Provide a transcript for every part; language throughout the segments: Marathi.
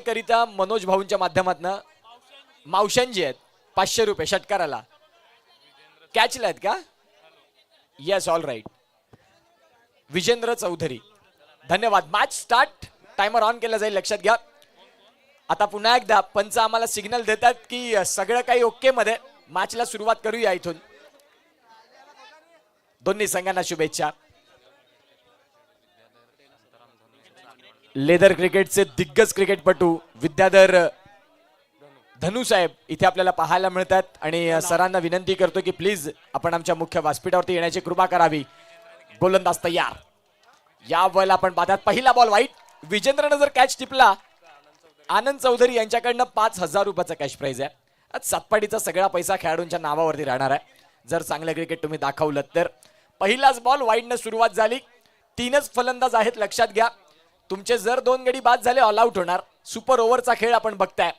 करिता मनोज भाऊंच्या माध्यमातून मावशांजी आहेत 500 रुपये षटकाराला. कॅचला आहेत का? Yes, all right. Vijendra Chaudhari धन्यवाद. Match start. टायमर ऑन केला जाईल, लक्षात घ्या. आता पुन्हा एकदा पंच आम्हाला सिग्नल देतात की सगळं काही ओके मध्ये, मॅचला सुरुवात करूया इथून. दोन्ही संघांना शुभेच्छा. लेदर क्रिकेटचे दिग्गज क्रिकेटपटू विद्याधर धनु साहेब इथे आपल्याला पाहायला मिळतात आणि सरांना विनंती करतो की प्लीज आपण आमच्या मुख्य व्यासपीठावरती येण्याची कृपा करावी. गोलंदाज तयार. या वेळेला आपण पाहतात पहिला बॉल वाईट. विजेंद्रनं जर कॅच टिपला, आनंद चौधरी यांच्याकडनं 5000 रुपयाचा कॅश प्राइज आहे. आज सातपाडीचा सगळा पैसा खेळाडूंच्या नावावरती राहणार आहे जर चांगलं क्रिकेट तुम्ही दाखवलं तर. पहिलाच बॉल वाईडनं सुरुवात झाली. 3च फलंदाज आहेत, लक्षात घ्या. तुमचे जर 2 गडी बाद झाले ऑल आउट होणार. सुपर ओव्हरचा खेळ आपण बघताय.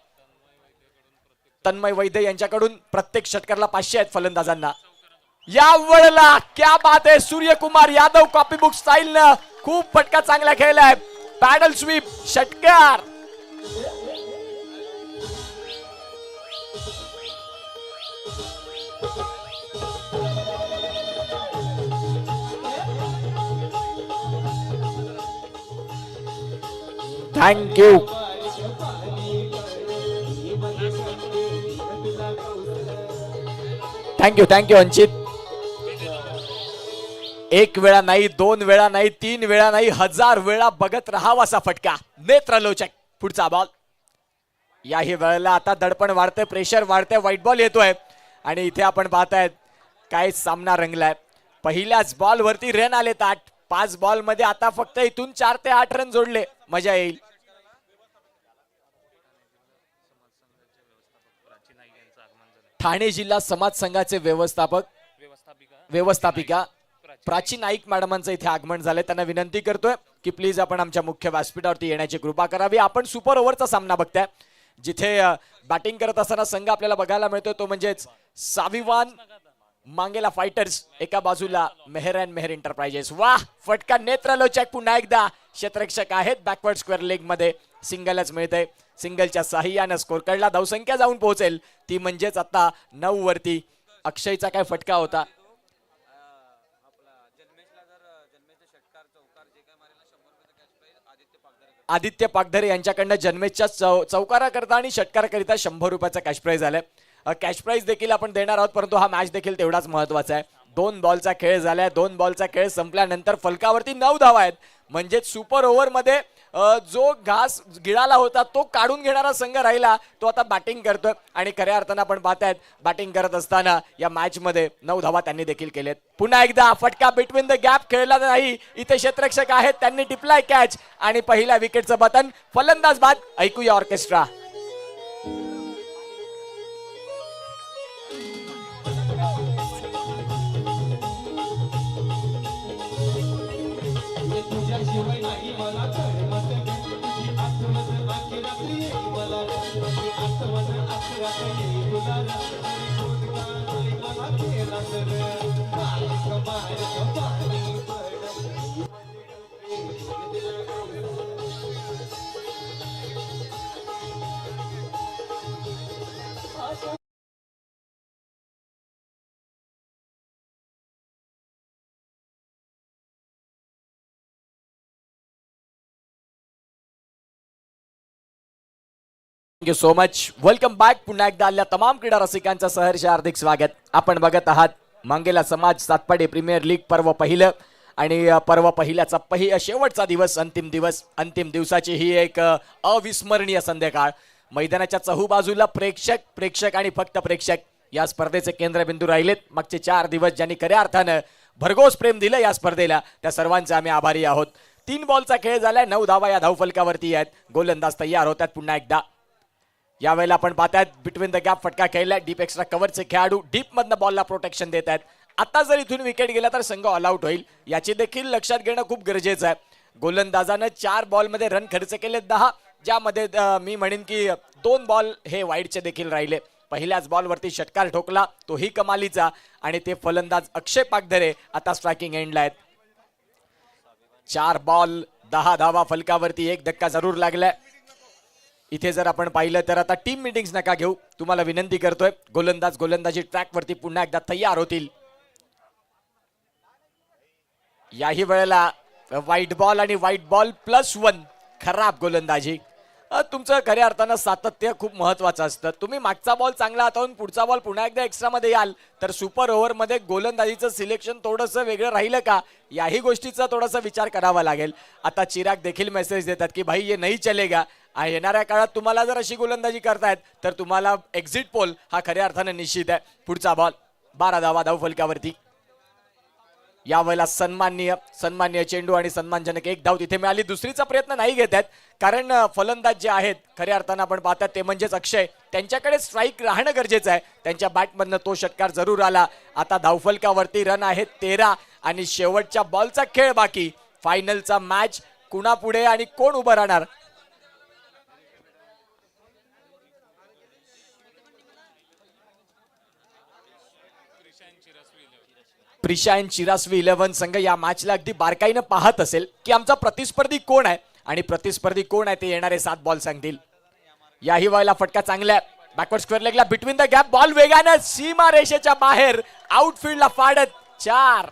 तन्मय वैद्य यांच्याकडून प्रत्येक षटकाराला 500 आहेत फलंदाजांना. या वेळेला क्या बात आहे, सूर्यकुमार यादव कॉपीबुक स्टाईलनं खूप फटका चांगला खेळलाय. पॅडल स्वीप षटकार. थँक्यू. थँक्यू अंचित. 1 वेळा नाही, 2 वेळा नाही, 3 वेळा नाही, 1000 वेळा बघत राहावा असा फटका. नेत्रलोचक. पुढचा बॉल. याही वेळेला आता दडपण वाढतंय, प्रेशर वाढतंय, व्हाईट बॉल येतोय आणि इथे आपण पाहतायत काय सामना रंगलाय. पहिल्याच बॉल वरती रन आले 8. 5 बॉल मध्ये आता फक्त इथून 4 ते 8 रन जोडले. मजा येईल. ठाणे जिल्हा समाज संघाचे व्यवस्थापिका प्राची नाईक मॅडमांचं इथे आगमन झालंय. त्यांना विनंती करतोय की प्लीज आपण आमच्या मुख्य व्यासपीठावरती येण्याची कृपा करावी. आपण सुपर ओव्हरचा सामना बघताय जिथे बॅटिंग करत असताना संघ आपल्याला बघायला मिळतोय तो म्हणजेच साविवान मांगेला फायटर्स, एका बाजूला मेहर अँड मेहर एंटरप्राइजेस. वाह, फटका नेत्रलोचक. पुन्हा एकदा क्षेत्ररक्षक आहेत बॅकवर्ड स्क्वेअर लेग मध्ये. सिंगलच मिळतंय. सिंगलच्या साह्यानं स्कोर कडला धावसंख्या जाऊन पोहोचेल ती म्हणजेच आता 9 वरती. अक्षयचा काय फटका होता. आदित्य पागधरे यांच्याकडनं जन्मेशच्या चौकारा करता आणि षटकार करिता 100 रुपयाचा कॅश प्राइज आलाय. कॅश प्राइज देखील आपण देणार आहोत, परंतु हा मॅच देखील तेवढाच महत्वाचा आहे. 2 बॉलचा खेळ झालाय. 2 बॉलचा खेळ संपल्यानंतर फलकावरती 9 धावा आहेत. म्हणजे सुपर ओव्हर मध्ये जो घास गिळाला होता तो काढून घेणारा संघ राहिला. तो आता बॅटिंग करतोय आणि खऱ्या अर्थानं आपण पाहतायत बॅटिंग करत असताना या मॅच मध्ये 9 धावा त्यांनी देखील केलेत. पुन्हा एकदा फटका बिटवीन द गॅप खेळला नाही. इथे क्षेत्ररक्षक आहेत, त्यांनी टिपलाय कॅच आणि पहिल्या विकेटचं बटन. फलंदाज बाद. ऐकूया orchestra. Thank you so much. Welcome back. पुन्हा एकदा आलेल्या तमाम क्रीडा रसिकांचं सहर्ष हार्दिक स्वागत. आपण बघत आहात मांगेला समाज सातपाडी प्रीमियर लीग पर्व पहिलं आणि पर्व पहिल्याचा शेवटचा दिवस, अंतिम दिवस. अंतिम दिवसाची ही एक अविस्मरणीय संध्याकाळ. मैदानाच्या चहूबाजूला प्रेक्षक आणि फक्त प्रेक्षक या स्पर्धेचे केंद्रबिंदू राहिलेत. मागचे 4 दिवस ज्यांनी खऱ्या अर्थानं भरघोस प्रेम दिलं या स्पर्धेला त्या सर्वांचे आम्ही आभारी आहोत. 3 बॉलचा खेळ झालाय. 9 धावा या धावफलकावरती आहेत. गोलंदाज तयार होतात पुन्हा एकदा. यावेळेला आपण पाहतायत बिटवीन द गॅप फटका खेळलाय. डीप एक्स्ट्रा कव्हरचे खेळाडू डीप मधनं बॉलला प्रोटेक्शन देत आहेत. आता जर इथून विकेट गेला तर संघ ऑल आउट होईल, याची देखील लक्षात घेणं खूप गरजेचं आहे. गोलंदाजानं 4 बॉलमध्ये रन खर्च केले 10, ज्यामध्ये मी म्हणेन की 2 बॉल हे वाईडचे देखील राहिले. पहिल्याच बॉलवरती षटकार ठोकला, तोही कमालीचा. आणि ते फलंदाज अक्षय पागधरे आता स्ट्रायकिंग एंडला आहेत. 4 बॉल 10 धावा फलकावरती. 1 धक्का जरूर लागलाय. इथे जर आपण पाहिलं तर आता टीम मीटिंग्स नका घेऊ, तुम्हाला विनंती करतोय. गोलंदाजी ट्रॅकवरती पुन्हा एकदा तयार होतील. याही वेळेला व्हाईट बॉल आणि व्हाईट बॉल +1 खराब गोलंदाजी. तुमचं खऱ्या अर्थानं सातत्य खूप महत्वाचं असतं. तुम्ही मागचा बॉल चांगला हाताळून पुढचा बॉल पुन्हा एकदा एक्स्ट्रा मध्ये याल तर सुपर ओव्हरमध्ये गोलंदाजीचं सिलेक्शन थोडंसं वेगळं राहिलं का, याही गोष्टीचा थोडासा विचार करावा लागेल. आता चिराग देखील मेसेज देतात की भाई ये नाही चलेगा. येणाऱ्या काळात तुम्हाला जर अशी गोलंदाजी करतायत तर तुम्हाला एक्झिट पोल हा खऱ्या अर्थानं निश्चित आहे. पुढचा बॉल 12 धावा धावफलकावरती. यावेळेला सन्माननीय चेंडू आणि सन्मानजनक एक धाव तिथे मिळाली. दुसरीचा प्रयत्न नाही घेत आहेत कारण फलंदाज जे आहेत खऱ्या अर्थानं आपण पाहतात ते म्हणजेच अक्षय, त्यांच्याकडे स्ट्राईक राहणं गरजेचं आहे. त्यांच्या बॅटमधनं तो षटकार जरूर आला. आता धावफलकावरती रन आहेत 13 आणि शेवटच्या बॉलचा खेळ बाकी. फायनलचा मॅच कुणापुढे आणि कोण उभं राहणार. प्रिशायन चिरासवी 11 संघ या मॅचला अगदी बारकाईनं पाहत असेल की आमचा प्रतिस्पर्धी कोण आहे आणि प्रतिस्पर्धी कोण आहे ते येणारे 7 बॉल सांगतील. याही वेळेला फटका चांगला आहे. बॅकवर्ड स्क्वेअर लेगला बिटवीन द गॅप बॉल वेगानं सीमा रेषेच्या बाहेर आउटफील्डला फाडत 4.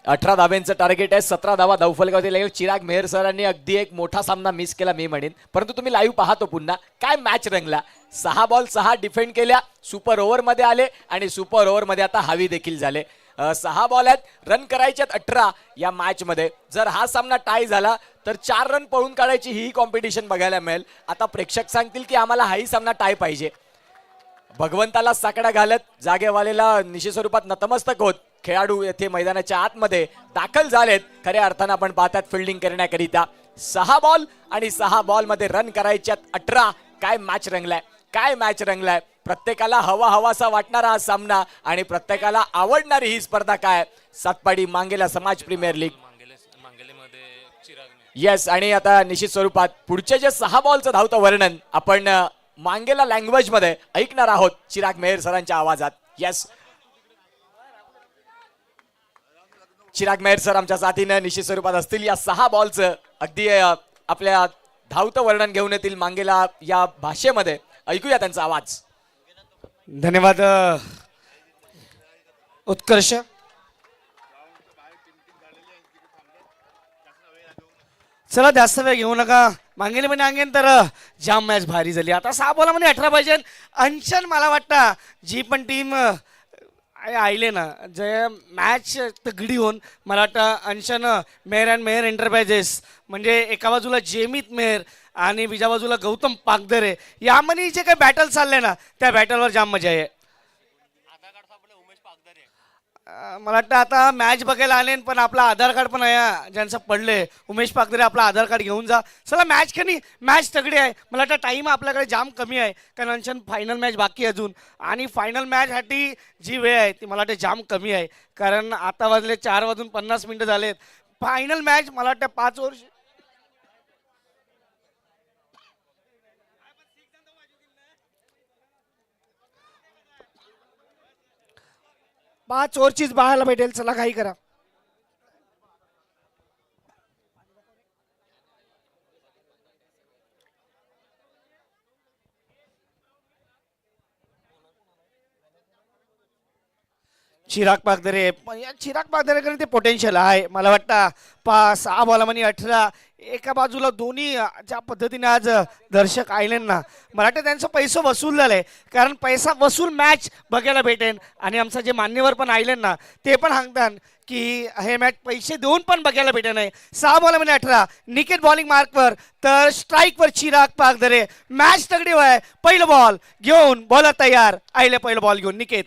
अठरा धाब्यांचं टार्गेट आहे. 17 धावा धावफलकावरती लागेल. चिराग मेहर सरांनी अगदी एक मोठा सामना मिस केला मी म्हणेन, परंतु तुम्ही लाईव्ह पाहतो पुन्हा काय मॅच रंगला. 6 बॉल 6 डिफेंड केल्या, सुपर ओव्हर मध्ये आले आणि सुपर ओव्हर मध्ये आता हावी देखील झाले. 6 बॉल आहेत, रन करायच्यात 18 या मॅच मध्ये. जर हा सामना टाय झाला तर 4 रन पळून काढायची ही कॉम्पिटिशन बघायला मिळेल. आता प्रेक्षक सांगतील की आम्हाला हाही सामना टाय पाहिजे. भगवंताला साकडा घालत जागेवालेला निश्चित स्वरूपात नतमस्तक होत खेळाडू येथे मैदानाच्या आतमध्ये दाखल झालेत. खऱ्या अर्थानं आपण पाहतात फिल्डिंग करण्याकरिता 6 बॉल आणि 6 बॉल मध्ये रन करायच्यात 18. काय मॅच रंगलाय, काय मॅच रंगलाय. प्रत्येकाला हवासा वाटणारा हा सामना आणि प्रत्येकाला आवडणारी ही स्पर्धा काय. सातपाडी मांगेला समाज प्रीमियर लीग. येस, आणि आता निश्चित स्वरूपात पुढचे जे 6 बॉलचं धावतं वर्णन आपण मांगेला लँग्वेज मध्ये ऐकणार आहोत चिराग मेहर सरांच्या आवाजात. येस, चिराग मेहर सर आमच्या साथीनं निश्चित स्वरूपात असतील. या 6 बॉलचं अगदी आपल्या धावतं वर्णन घेऊन येतील मांगेला या भाषेमध्ये. ऐकूया त्यांचा आवाज. धन्यवाद उत्कर्ष. चला जास्त वेळ घेऊ नका. मागेली म्हणजे अंगेन तर जाम मॅच भारी झाली. आता 6 बॉलामध्ये 18 पाहिजे. अंशन मला वाटतं जी पण टीम आईले ना जे मॅच तगडी होऊन मला वाटतं अंशन मेहर अँड मेहर एंटरप्राइजेस म्हणजे एका बाजूला जेमित मेहर आणि बीजा बाजूला गौतम पागदरे यामध्ये जे काही बॅटल चालले ना त्या बॅटलवर जाम मजा आहे. मला वाटतं आता मॅच बघायला आले पण आपला आधार कार्ड पण आहे ज्यांचं पडले. उमेश पागदरे आपला आधार कार्ड घेऊन जा. चला मॅच खेळणी, मॅच तगडी आहे. मला वाटतं टाईम आपल्याकडे जाम कमी आहे कारण अंशन फायनल मॅच बाकी अजून आणि फायनल मॅचसाठी जी वेळ आहे ती मला वाटतं जाम कमी आहे कारण आता वाजले 4 वाजून 50 मिनिटं झालेत. फायनल मॅच मला वाटतं 5 ओव्हर 5 ओव्हरचीच पाहायला भेटेल. चला काही करा. चिराग पागदरे चिराग पागदरेकडे ते पोटेन्शियल आहे. मला वाटतं 6 बॉल म्हणे 18. एका बाजूला दोन्ही ज्या पद्धतीने आज दर्शक आयलेन ना, मला वाटतं त्यांचं पैसे वसूल झालंय. कारण पैसा वसूल मॅच बघायला भेटेल. आणि आमचं जे मान्यवर पण आयलेन ना, ते पण सांगतात की हे मॅच पैसे देऊन पण बघायला भेटत नाही. 6 बॉल म्हणे 18. निकेत बॉलिंग मार्कवर तर स्ट्राईकवर चिराग पागदरे. मॅच तगडी आहे. पहिलं बॉल घेऊन बॉलर तयार. आयले पहिलं बॉल घेऊन निकेत.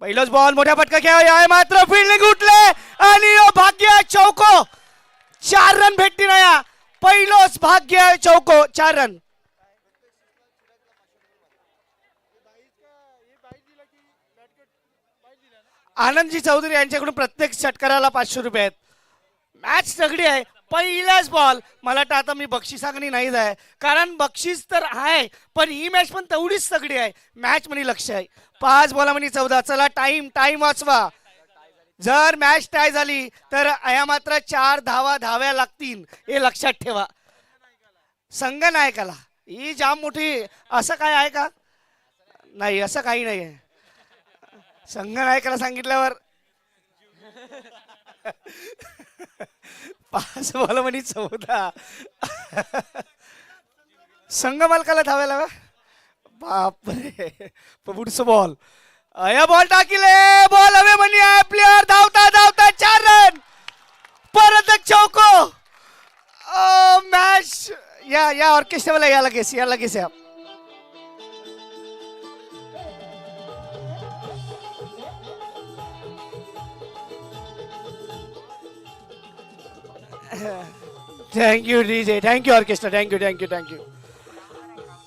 पहिलाच बॉल मोठ्या फटका खेळाय मात्र फिल्डिंग उठले आणि भाग्य चौको. 4 रन भेटती नाही. पहिलंच भाग्य चौको 4 रन. आनंदजी चौधरी यांच्याकडून प्रत्येक षटकाराला 500 रुपये आहेत. मॅच तगडी आहे. पहिलाच बॉल मला वाटतं आता मी बक्षिसागणी नाही जाय, कारण बक्षीस तर आहे पण ही मॅच पण तेवढीच तगडी आहे. मॅच मध्ये लक्ष आहे. 5 बॉल म्हणे 14. चला टाइम वाचवा. जर मॅच टाय झाली तर या मात्र 4 धाव्या लागतील हे लक्षात ठेवा. संघनायकाला ही जाम मोठी असं काय आहे का? नाही, असं काही नाही आहे. संघनायकाला सांगितल्यावर 5 बॉल म्हणे 14. संघ मालकाला धावायला. बापरे. पुढचं बॉल या बॉल टाकिले. बॉल हवे म्हणे प्लेअर धावता 4 रन. परत चौको. मॅच या ऑर्केस्ट्रावाला या लगेच या. Thank you DJ. Thank you orchestra.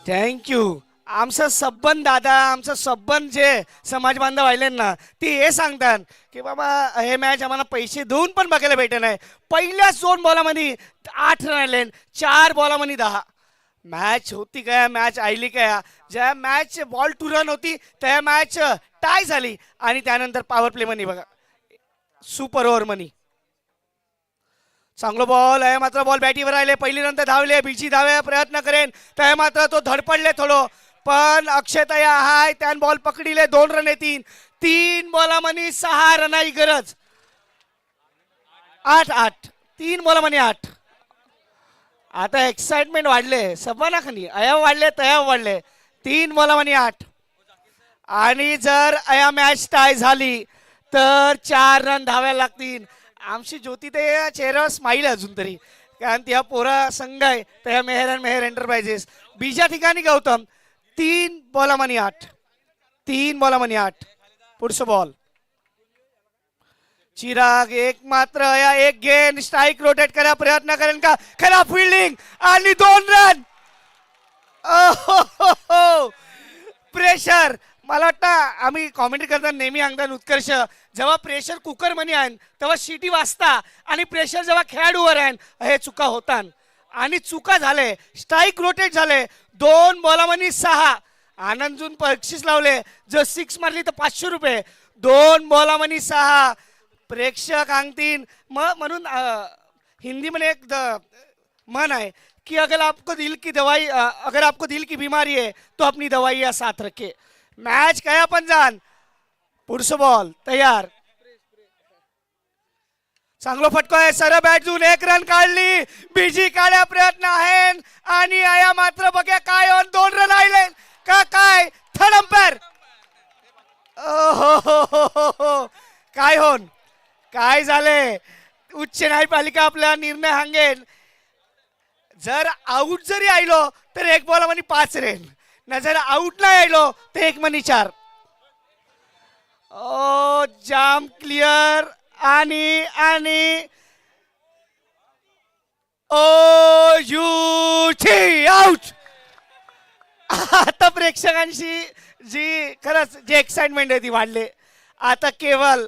Thank you. आमचं सबंध दादा, आमचं सबंध जे समाज बांधव आले ना, ते हे सांगतात की बाबा हे मॅच आम्हाला पैसे देऊन पण बघायला भेटत नाही. पहिल्याच 2 बॉलामध्ये 8 रन आले. 4 बॉलामध्ये 10. मॅच होती काय? मॅच आयली काय? ज्या मॅच बॉल टू रन होती त्या मॅच टाय झाली आणि त्यानंतर पॉवर प्ले मनी बघा, सुपर ओव्हर मनी. चांगलो बॉल आहे मात्र बॉल बॅटीवर राहिले. पहिली नंतर धावले. बीजी धावे प्रयत्न करेन त्या मात्र तो धडपडले थोडं, पण अक्षयतया हाय त्यान बॉल पकडीले. 2 रन येतील. 3 बॉलामध्ये 6 रनाची गरज. 8 3 बॉलामध्ये 8. आता एक्साइटमेंट वाढले सबनाखानी. अया वाढले तया वाढले. 3 बॉलामध्ये 8. आणि जर अया मॅच टाय झाली तर 4 रन धावायला लागतील. आमची ज्योती ते चेहऱ्यावर स्माईल अजून तरी, कारण त्या पोरा संघ आहे त्या मेहर एंटरप्राइजेस. बीजा ठिकाणी गौतम. 3 बॉलामध्ये 8. पुढचं बॉल चिराग. एक मात्र एक गेन. स्ट्राईक रोटेट करा प्रयत्न करेन का? खरा फिल्डिंग आणि 2 रन. प्रेशर. मला वाटतं आम्ही कॉमेंट्री करताना नेहमी सांगतात उत्कर्ष, जेव्हा प्रेशर कुकर म्हणे आहे तेव्हा शिटी वाजता आणि प्रेशर जेव्हा खेळाडूवर आहे हे चुका होतात आणि चुका झाले. स्ट्राईक रोटेट झाले. 2 बॉलामध्ये 6. आनंदजून बक्षीस लावले. जर 6 मारली तर 500 रुपये. 2 बॉलामध्ये 6. प्रेक्षक सांगतील म्हणून हिंदी मध्ये एक मन आहे की अगर आपको दिल की बीमारी है तो अपनी दवाई या साथ रखे. मॅच काय पण जाण. पुढचं बॉल तयार. चांगलो फटको आहे. सरळ बॅट घेऊन 1 रन काढली. बीजी काढ्या प्रयत्न आहे आणि आया मात्र बघ्या काय होन. 2 रन आले का काय? Third umpire. काय होन काय झाले? उच्च न्यायपालिका आपला निर्णय सांगेल. जर आऊट जरी आलो तर 1 बॉलामध्ये 5 रन ना, जर आऊट नाही आलो तर 1 मध्ये 4. जाम क्लिअर आणि आउट. आता प्रेक्षकांशी जी खरंच जी एक्साइटमेंट आहे ती वाढले. आता केवळ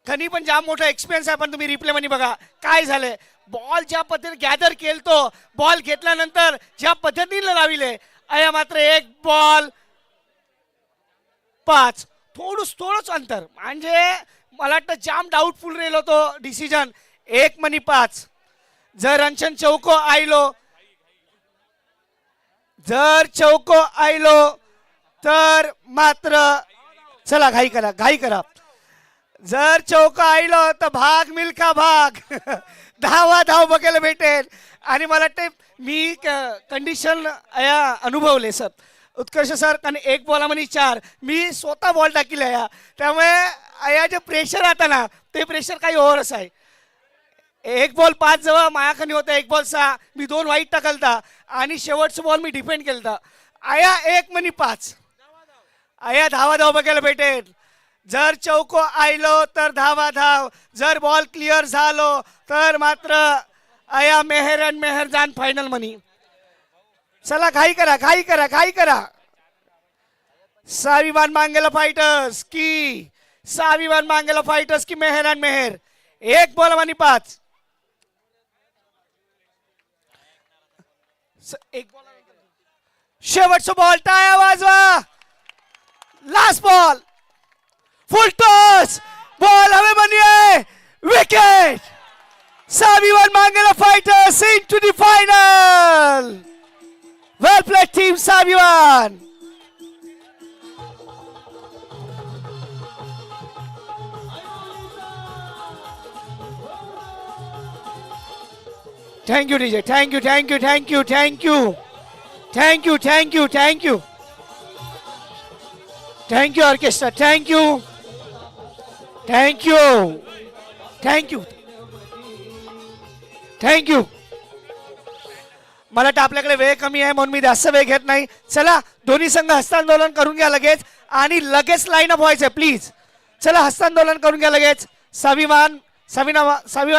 खनी पण जाम मोठा एक्सपिरियन्स आहे, पण तुम्ही रिप्ले मध्ये बघा काय झालंय. बॉल ज्या पद्धतीने गॅदर केलतो, बॉल घेतल्यानंतर ज्या पद्धतीने लाविले, अया मात्र एक बॉल 5, थोडंच अंतर. म्हणजे मला वाटतं जाम डाऊटफुल रेल होतो डिसिजन. 1 मनी 5. जर अंशन चौको आयलो तर मात्र चला घाई करा. जर चौका आयलो तर भाग मिल्खा भाग. धाव बघायला भेटेल. आणि मला वाटते मी कंडिशन अनुभवले सर उत्कर्ष सर, कारण 1 बॉलामध्ये 4 मी स्वतः बॉल टाकले या. त्यामुळे या जे प्रेशर आता ना ते प्रेशर काही ओव्हरच आहे. 1 बॉल 5 जवळ मायाखाली होता, 1 बॉल 6 मी 2 वाईट टाकलता आणि शेवटचं बॉल मी डिफेंड केलता. आया 1 मनी 5. आया धाव बघायला भेटेल. जर चौको आयलो तर धाव. जर बॉल क्लिअर झालो तर मात्र आया मेहर जान फायनल मनी. चला घाई करा. स्वाभिमान मांगेला फायटर्स की मेहर 1 बॉल मनी 5. शेवटचा बॉल टाळ्या वाजवा. लास्ट बॉल फुल टॉस. बॉल हवे बनिए विकेट. स्वाभिमान मांगेला fighters into the final. Well played team स्वाभिमान. Thank you DJ. Thank you. Thank you orchestra. Thank you. मला वाटतं आपल्याकडे वेळ कमी आहे म्हणून मी जास्त वेळ घेत नाही. चला दोन्ही संघ हस्तांदोलन करून घ्या लगेच आणि लगेच लाईन अप व्हायचंय प्लीज. चला हस्तांदोलन करून घ्या लगेच. स्वाभिमान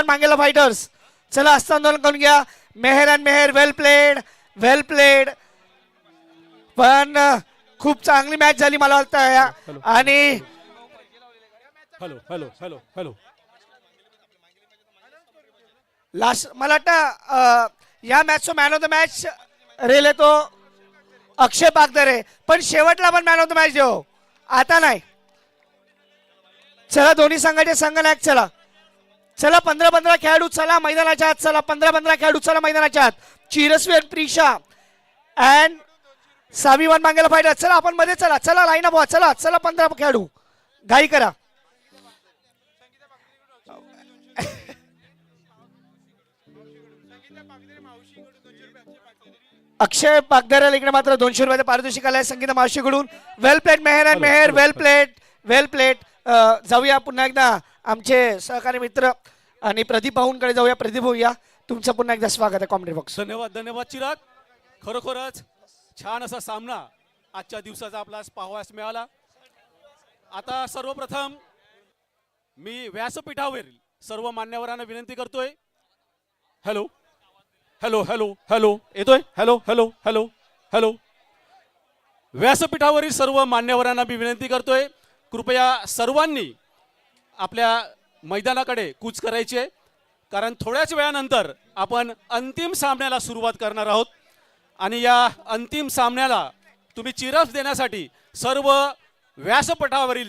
मांगेला फायटर्स चला हस्तांदोलन करून घ्या. मेहर वेल प्लेड. पण खूप चांगली मॅच झाली मला वाटतं. आणि हॅलो लास्ट मला वाटतं या मॅचचा मॅन ऑफ द मॅच रेल तो अक्षय बागदरे, पण शेवटला पण मॅन ऑफ द मॅच देऊ आता नाही. चला दोन्ही संघाचे संघनायक चला 15 खेळाडू चला मैदानाच्या आत. चला 15 खेळाडू चला मैदानाच्या आत. चिरस्वी आणि प्रिशा अँड स्वाभिमान मांगेला फायटर चला आपण मध्ये चला लाईन अप व्हा. चला 15 खेळाडू घाई करा. अक्षय बागदरेला इकडे मात्र 200 रुपयाचे पारितोषिक आलंय संगीता मावशीकडून. वेल प्लेड मेहर वेल प्लेड. जाऊया पुन्हा एकदा आमचे सहकारी मित्र आणि प्रदीप भाऊंकडे जाऊया. प्रदीप भाऊ या, तुमचं पुन्हा एकदा स्वागत आहे कॉमेंट्री बॉक्स. धन्यवाद चिराग. खरोखरच छान असा सामना आजच्या दिवसाचा आपला पाहावयास मिळाला. आता सर्वप्रथम मी व्यासपीठावरील सर्व मान्यवरांना विनंती करतोय. हॅलो येतोय. हॅलो व्यासपीठावरील सर्व मान्यवरांना मी विनंती करतोय कृपया सर्वांनी आपल्या मैदानाकडे कूच करायची आहे, कारण थोड्याच वेळानंतर आपण अंतिम सामन्याला सुरुवात करणार आहोत. आणि या अंतिम सामन्याला तुम्ही चिरफ देण्यासाठी सर्व व्यासपीठावरील